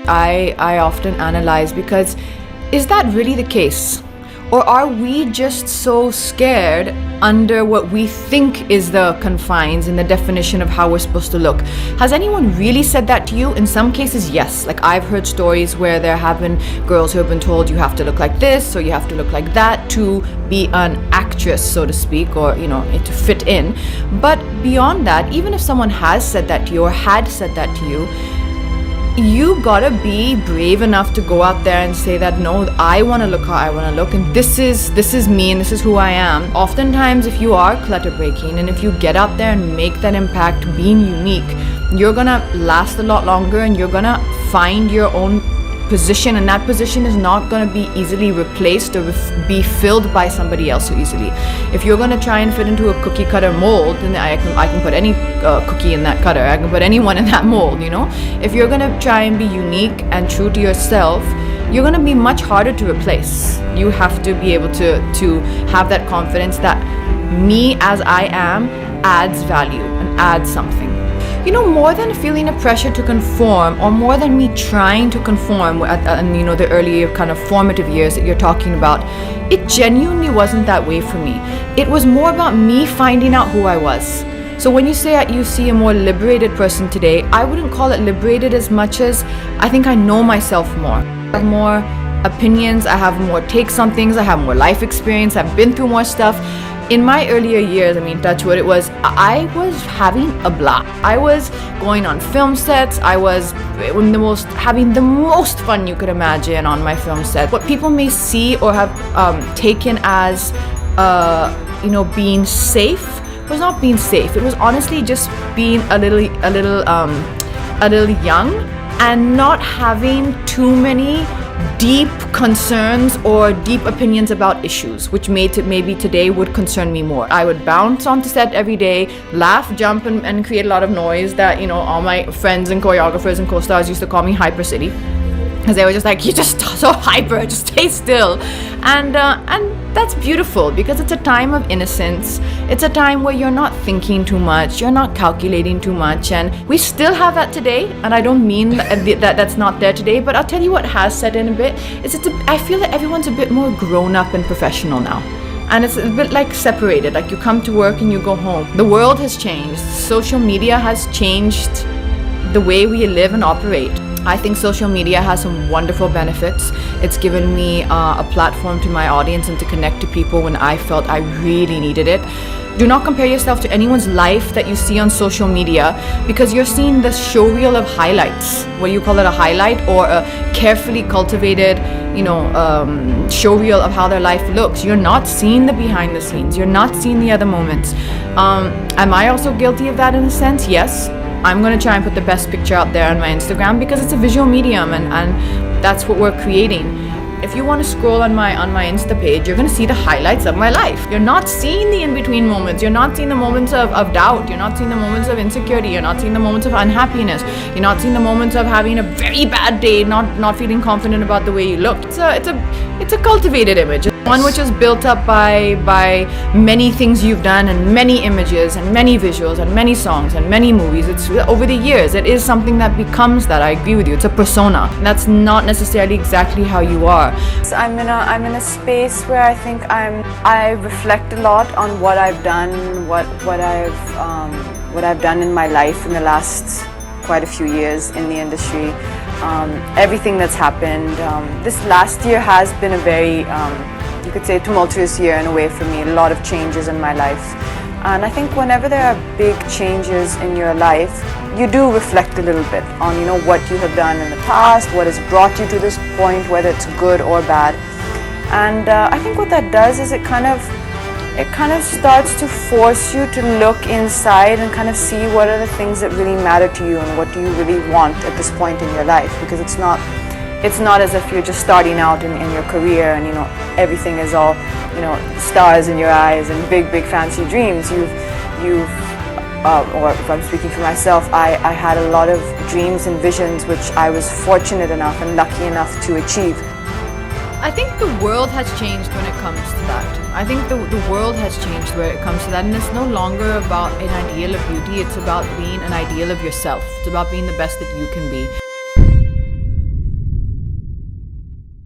I often analyze, because is that really the case? Or are we just so scared under what we think is the confines and the definition of how we're supposed to look? Has anyone really said that to you? In some cases, yes. Like, I've heard stories where there have been girls who have been told you have to look like this or you have to look like that to be an actress, so to speak, or, to fit in. But beyond that, even if someone has said that to you or had said that to you, you gotta be brave enough to go out there and say that, no, I want to look how I want to look, and this is me, and this is who I am. Oftentimes, if you are clutter breaking and if you get out there and make that impact being unique, you're gonna last a lot longer, and you're gonna find your own position, and that position is not going to be easily replaced or be filled by somebody else so easily. If you're going to try and fit into a cookie cutter mold, then I can put any cookie in that cutter. I can put anyone in that mold. If you're going to try and be unique and true to yourself, you're going to be much harder to replace. You have to be able to have that confidence that me as I am adds value and adds something. More than feeling a pressure to conform, or more than me trying to conform in the early kind of formative years that you're talking about, it genuinely wasn't that way for me. It was more about me finding out who I was. So when you say that you see a more liberated person today, I wouldn't call it liberated as much as I think I know myself more. I have more opinions, I have more takes on things, I have more life experience, I've been through more stuff. In my earlier years, touch wood, I was having a blast. I was going on film sets. I was having the most fun you could imagine on my film set. What people may see or have taken as, being safe was not being safe. It was honestly just being a little young and not having too many deep concerns or deep opinions about issues, which maybe today would concern me more. I would bounce onto set every day, laugh, jump, and create a lot of noise that, all my friends and choreographers and co-stars used to call me Hyper City. Because they were just like, you're just so hyper, just stay still. And that's beautiful, because it's a time of innocence. It's a time where you're not thinking too much, you're not calculating too much, and we still have that today. And I don't mean that that's not there today, but I'll tell you what has set in a bit. I feel that everyone's a bit more grown up and professional now. And it's a bit like separated, like you come to work and you go home. The world has changed. Social media has changed the way we live and operate. I think social media has some wonderful benefits. It's given me a platform to my audience and to connect to people when I felt I really needed it. Do not compare yourself to anyone's life that you see on social media, because you're seeing the showreel of highlights, whether you call it a highlight or a carefully cultivated, showreel of how their life looks. You're not seeing the behind the scenes. You're not seeing the other moments. Am I also guilty of that in a sense? Yes. I'm going to try and put the best picture out there on my Instagram, because it's a visual medium and that's what we're creating. If you want to scroll on my Insta page, you're going to see the highlights of my life. You're not seeing the in-between moments. You're not seeing the moments of doubt. You're not seeing the moments of insecurity. You're not seeing the moments of unhappiness. You're not seeing the moments of having a very bad day, not feeling confident about the way you look. It's a cultivated image. One which is built up by many things you've done, and many images and many visuals and many songs and many movies. It's over the years. It is something that becomes that. I agree with you. It's a persona. That's not necessarily exactly how you are. So I'm in a space where I think I reflect a lot on what I've done, what I've done in my life in the last quite a few years in the industry. Everything that's happened. This last year has been a very you could say tumultuous year in a way for me. A lot of changes in my life, and I think whenever there are big changes in your life, you do reflect a little bit on what you have done in the past, what has brought you to this point, whether it's good or bad. And I think what that does is it kind of starts to force you to look inside and kind of see what are the things that really matter to you and what do you really want at this point in your life, because it's not as if you're just starting out in your career and everything is all stars in your eyes and big fancy dreams. Or if I'm speaking for myself, I had a lot of dreams and visions which I was fortunate enough and lucky enough to achieve. I think the world has changed when it comes to that. I think the world has changed where it comes to that, and it's no longer about an ideal of beauty. It's about being an ideal of yourself. It's about being the best that you can be.